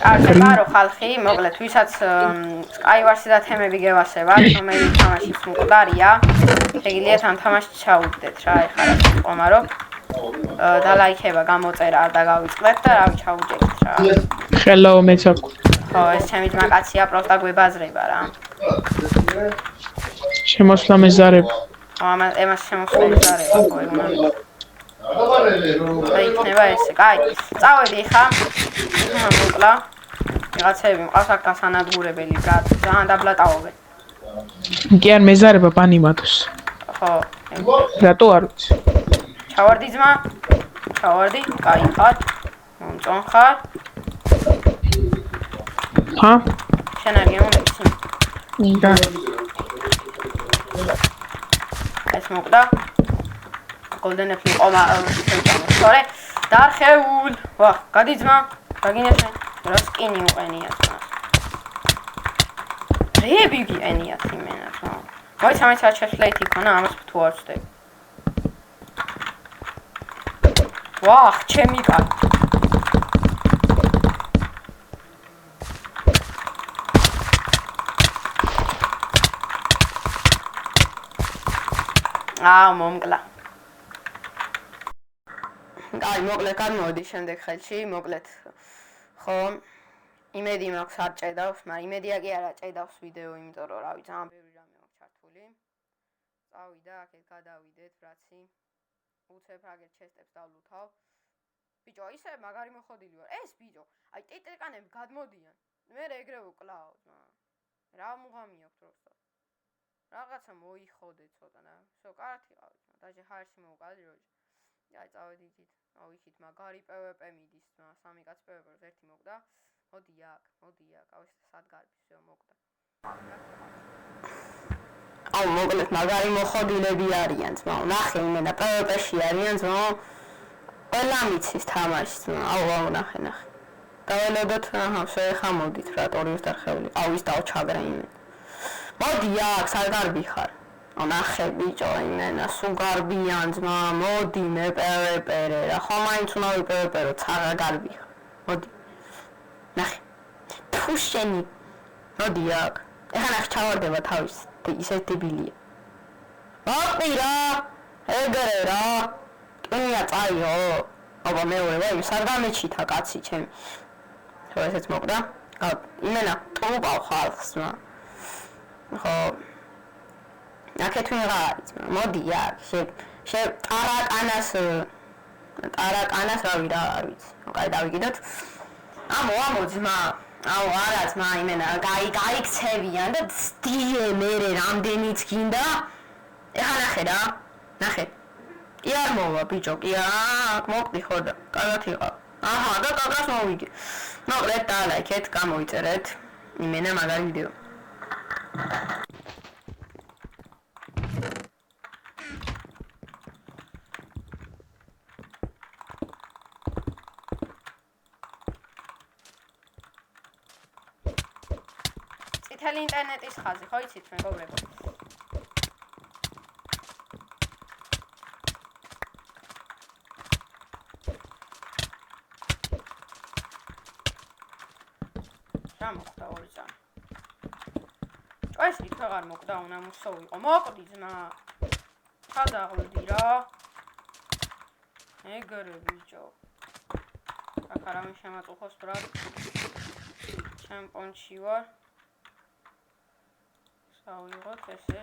კარგია რო ხალხი, მოკლედ, ვისაც Skywars-ი და თემები გევასებათ, რომელიც თამაშიც მკვდარია, შეგიძლიათ ამ თამაშს ჩაუდგდეთ რა, ეხლა რა ვიყომარო. და ლაიქება გამოწერა და გავიწყდეთ და რავი ჩაუჯერეთ რა. Hello, მეც აქვს. ხო, ეს ჩემი ძმაკაცია, პროსტა გვებაზრება რა. შემოსვლა მეზარება. ხო, ამას შემოსვლა მეზარება, ხო, ეგ უნდა. იქნება ესე, კაი. წავედი ხა. მოკლა. რაღაცები მყავს აქ გასანადგურებელი, ძალიან დაბლატაობენ. კი არ მეზარება პანიმატოს. ხო. რატო არ ვიცი? ჩავარდი ძმა. ჩავარდი, კაი ხარ. მომწონ ხარ. ჰა? შენ არ გემოვნებიცი? და ეს მოკდა. Golden Apple ყომა სწორე დარხეულ. ვახ, გადი ძმა. გაგინახე. რა სკინი უყენია ძმა. რეები გიყენიათ იმენა რა. მოიცა მე საჩეფლეითი ქონა ამას თუ არ ვწდები. ვახ, ჩემი კაცი. მომკლა. კაი, მოკლედ გადმოვედი შემდეგ ხელში, მოკლედ. ხო, იმედი მაქვს არ ჭედავს, მაგრამ იმედია კი არა ჭედავს ვიდეო, იმიტომ რომ რავი, ძალიან ბევრი რამე მაქვს ჩართული. წავიდა, აქეთ გადავიდეთ, ბრაცი. უცებ აგერ ჩესტებს დავლუთავ. ბიჭო, ისე მაგარი მოხოდილი ვარ. ეს ბიჭო, აი ტიტეკანები გადმოდიან. მე ეგრე ვკლავ, ძმა. რა მუღამი აქვს როსტო? რაღაცა მოიხოდე ცოტა და всё, კარგი ყავით, დაჟე ჰარში მოვყავდი როჯი. აი წავედით, ავიქით მაგარი PvP მიდის, სამი კაც PvP-ს ერთი მოკდა. მოდი აქ, ავი სადგარბი, всё მოკდა. აუ მოკლედ მაგარი მოხოდილები არიან, ძმა. ნახე იმენა PvP-ში არიან, ძმა. ყველა მიცის თამაშს, ძმა. აუ ნახე. დაველოდოთ, всё, ეხა მოდით რა, ტორიოს დარხეული. აუ ის დავჩაგრა იმენა. მოდი აქ, სარგარბი ხარ. ნახე ბიჭო, იმენა სულ გარბიან ძმა, მოდი მე PvP-რე რა, ხო მაინც უნდა ვიპევეპერო, ცაღა გარბი ხარ. მოდი. ნახე. თუ შენი. მოდი აქ. ეხლა ნახე ჩავარდება თავის, ისე დებილია. მოყი რა. ეგრე რა. ტუნია წაიო. აბა მეორე ვაი, სარგამეჩითა კაცი ჩემი. ხო, ესეც მოკდა. იმენა ტუყავ ხალხს ძმა. ხო აქეთ ვიღაც მოდი აქ შე ტარაკანას რავი რა არ ვიცი კაი დავიგიდოთ ამო ძმა აუ არა ძმა იმენა გაიქცევიან და ძდიე მერე რამდენიც გინდა ეხა ნახე რა ნახე კი არ მოვა ბიჭო კი აქ მოკდი ხო და კარგად იყავ აჰა და კაკას მოვიგე მოკლედ და ლაიქეთ გამოიწერეთ იმენა მაგარი ვიდეო წითელი ინტერნეტის ხაზი, ხო იცით მეგობრებო? რა მოხდა ორი ძმა? ჭოეს იქ აღარ მოკდა, უნდა მოსოვიყო. მოკვდი ძმა. ჩადაღლდი რა. ეგრე ბიჭო. აქ არამე შემაწუხოს ბრატ. ჩემპიონში ვარ. ავიღოთ ესე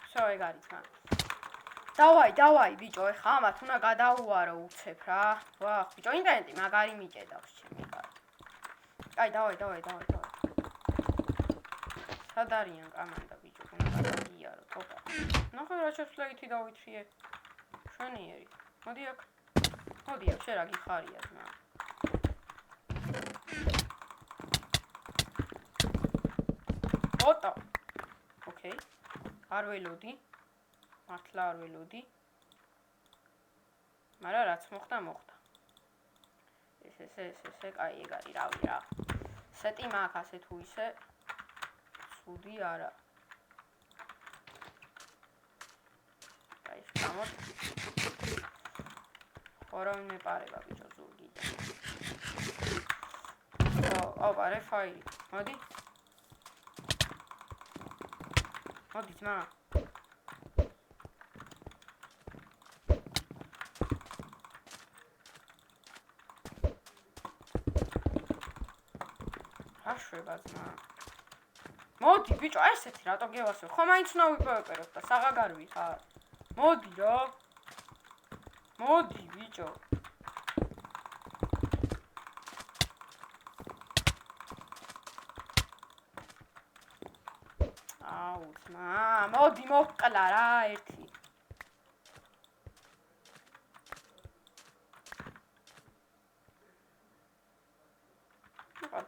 всё ეგ არის ხა დავაი ბიჭო ეხა ამათ უნდა გადაუარო უცებ რა ვახ ბიჭო ინტერნეტი მაგარი მიჭედავს ჩემი კაი დავაი სად არიან კამანდა ბიჭო უნდა გადაგიარო თოკა ნახე რა შეფლეითი დავითრიე შვენიერი მოდი აქ შენ რა გიხარია ძმა ოტო ოკეი არ ველოდი მართლა არ ველოდი მაგრამ რაც მოხდა ესე კაი ეგ არის რავი რა სეტი მაქვს ასე თუ ისე ცუდი არა კაი გამოთ იყო რომ მეპარება ბიჭო ზურგი. ოპა რეფაილი. მოდი. მოდი ძმა. აშვება ძმა. მოდი ბიჭო, ესეთი რატო გევასო? ხო მაინც უნდა ვიპოვებეროთ და საღაგარვი ხარ. მოდი რა. მოდი ბიჭო. აუ ძმა, მოდი მოკლა რა ერთი.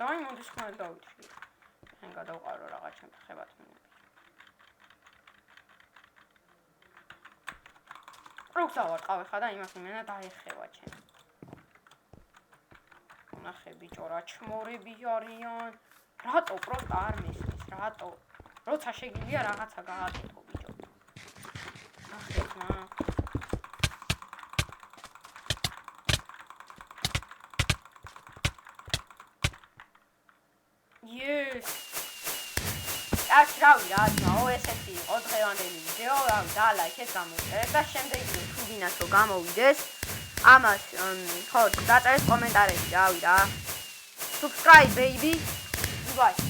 დაი მოდი ხმარ დავიჭრი. ხან გადავყარო რაღაც ჩემთან ხებათ მინები. როცა ვარყავი ხა და იმას იმენა დაეხება ჩემ. ნახე ბიჭო რა ჩმორები არიან. რატო პროსტა არ მესმის, რატო? როცა შეგიძლია რაღაცა გააკეთო ბიჭო. ნახე ძმა. Yes. აქ რავი რა ძმაო, ესეთი იყო დღევანდელი ვიდეო, რავი და ლაიქეთ გამოწერეთ და შემდეგ თუ გინასო გამოვიდეს ამას ხო დაწერეთ კომენტარებში, რავი რა. Subscribe baby. Bye.